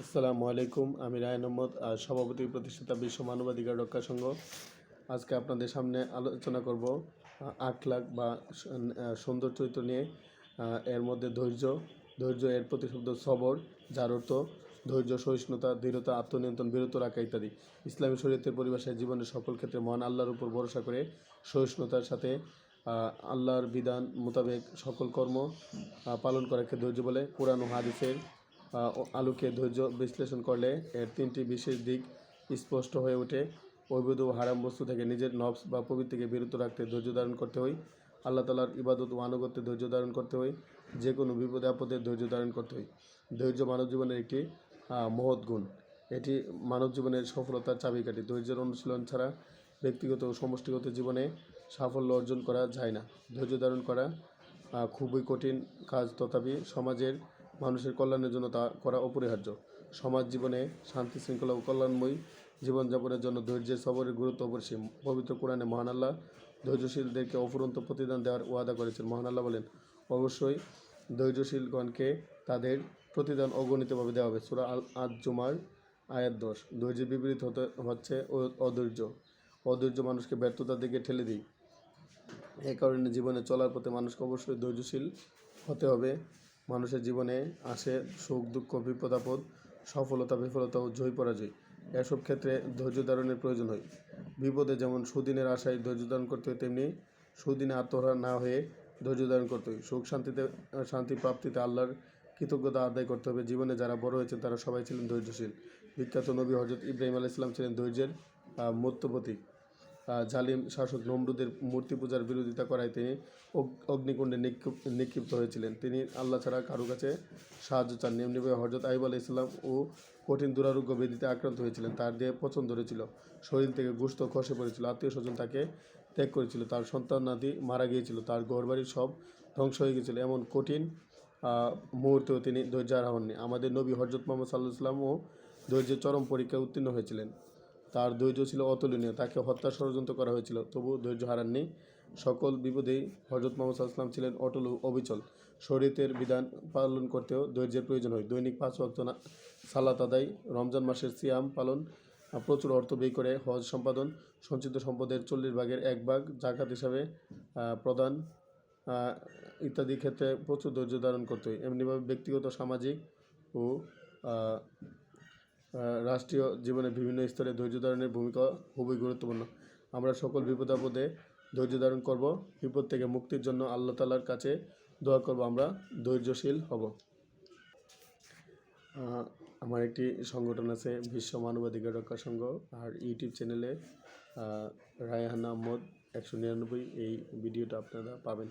আসসালামু আলাইকুম। আমি রায়হান আহমদ, সভাপতি প্রতিষ্ঠাতা বিশ্ব মানবাধিকার রক্ষা সংঘ। আজকে আপনাদের সামনে আলোচনা করব আখলাক বা সুন্দর চরিত্র নিয়ে। এর মধ্যে ধৈর্য এর প্রতিশব্দ সবর, যার অর্থ ধৈর্য, সহিষ্ণুতা, দৃঢ়তা, আত্মনিয়ন্ত্রণ, বিরত রাখা ইত্যাদি। ইসলামী শরীয়তের পরিভাষায় জীবনের সকল ক্ষেত্রে মহান আল্লাহর উপর ভরসা করে সহিষ্ণুতার সাথে আল্লাহর বিধান মোতাবেক সকল কর্ম পালন করাকে ধৈর্য বলে। কোরআন ও হাদিসের আলোকে ধৈর্য বিশ্লেষণ করলে এর তিনটি বিশেষ দিক স্পষ্ট হয়ে ওঠে। অবৈধ ও হারাম বস্তু থেকে নিজের নফস বা প্রবৃত্তিকে বিরত রাখতে ধৈর্য ধারণ করতে হয়। আল্লাহ তাআলার ইবাদত ও আনুগত্যে ধৈর্য ধারণ করতে হয়। যে কোনো বিপদে আপদে ধৈর্য ধারণ করতে হয়। ধৈর্য মানব জীবনের একটি মহৎ গুণ। এটি মানব জীবনের সফলতার চাবিকাঠি। ধৈর্যের অনুশীলন ছাড়া ব্যক্তিগত ও সমষ্টিগত জীবনে সাফল্য অর্জন করা যায় না। ধৈর্য ধারণ করা খুবই কঠিন কাজ, তথাপি সমাজের মানুষের কল্যাণের জন্য তা করা অপরিহার্য। সমাজ জীবনে শান্তি শৃঙ্খলা ও কল্যাণময়ী জীবনযাপনের জন্য ধৈর্যের সবরের গুরুত্ব অপরিসীম। পবিত্র কোরআনে মহান আল্লাহ ধৈর্যশীলদেরকে অফুরন্ত প্রতিদান দেওয়ার ওয়াদা করেছেন। মহান আল্লাহ বলেন, অবশ্যই ধৈর্যশীলগণকে তাদের প্রতিদান অগণিতভাবে দেওয়া হবে। সূরা আজ-জুমার আয়াত 10। ধৈর্যের বিপরীত হচ্ছে অধৈর্য। অধৈর্য মানুষকে ব্যর্থতার দিকে ঠেলে দেয়। এ কারণে জীবনে চলার পথে মানুষকে অবশ্যই ধৈর্যশীল হতে হবে। মানুষের জীবনে আসে সুখ দুঃখ, বিপদ আপদ, সফলতা বিফলতা ও জয় পরাজয়। এসব ক্ষেত্রে ধৈর্য ধারণের প্রয়োজন হয়। বিপদে যেমন সুদিনের আশায় ধৈর্য ধারণ করতে হয়, তেমনি সুদিনে আত্মহারা না হয়ে ধৈর্য ধারণ করতে হয়। শান্তি প্রাপ্তিতে আল্লাহর কৃতজ্ঞতা আদায় করতে হবে। জীবনে যারা বড় হয়েছেন তারা সবাই ছিলেন ধৈর্যশীল। বিখ্যাত নবী হযরত ইব্রাহিম আলাইহিস সালাম ছিলেন ধৈর্যের মূর্ত প্রতীক। জালিম শাসক নমরুদের মূর্তি পূজার বিরোধিতা করায় তিনি অগ্নিকুণ্ডে নিক্ষিপ্ত হয়েছিলেন। তিনি আল্লাহ ছাড়া কারো কাছে সাহায্য চাননি। এমনিভাবে হযরত আইয়ুব আলাইহিস সালাম ও কঠিন দুরারোগ্য ব্যাধিতে আক্রান্ত হয়েছিলেন। তার দেহে পচন ধরেছিল, শরীর থেকে গোশত খসে পড়েছিল, আত্মীয় স্বজন তাকে ত্যাগ করেছিল, তার সন্তানাদি মারা গিয়েছিল, তার ঘরবাড়ি সব ধ্বংস হয়ে গিয়েছিল। এমন কঠিন মুহূর্তেও তিনি ধৈর্য হারা হননি। আমাদের নবী হযরত মুহাম্মদ সাল্লাল্লাহু আলাইহি ওয়াসাল্লামও ধৈর্যের চরম পরীক্ষায় উত্তীর্ণ হয়েছিলেন। তার ধৈর্য ছিল অতুলনীয়। তাকে হত্যার ষড়যন্ত্র করা হয়েছিল, তবুও ধৈর্য হারাননি। সকল বিপদেই হযরত মুহাম্মদ সাল্লাল্লাহু আলাইহি ওয়াসাল্লাম ছিলেন অটল ও অবিচল। শরীয়তের বিধান পালন করতেও ধৈর্যের প্রয়োজন হয়। দৈনিক 5 ওয়াক্ত সালাত আদায়, রমজান মাসের সিয়াম পালন, প্রচুর অর্থ ব্যয় করে হজ সম্পাদন, সঞ্চিত সম্পদের 40 ভাগের 1 ভাগ যাকাত হিসাবে প্রদান ইত্যাদি ক্ষেত্রে প্রচুর ধৈর্য ধারণ করতে হয়। এমনিভাবে ব্যক্তিগত, সামাজিক ও রাষ্ট্রীয় জীবনের বিভিন্ন স্তরে ধৈর্য ধারণের ভূমিকা খুবই গুরুত্বপূর্ণ। আমরা সকল বিপদ আপদে ধৈর্য ধারণ করব। বিপদ থেকে মুক্তির জন্য আল্লাহ তাআলার কাছে দোয়া করব, আমরা ধৈর্যশীল হব। আমার একটি সংগঠন আছে, বিশ্ব মানবাধিকার রক্ষা সংঘ, আর ইউটিউব চ্যানেলে রায়হান আহমদ 199 এই ভিডিওটা আপনারা পাবেন।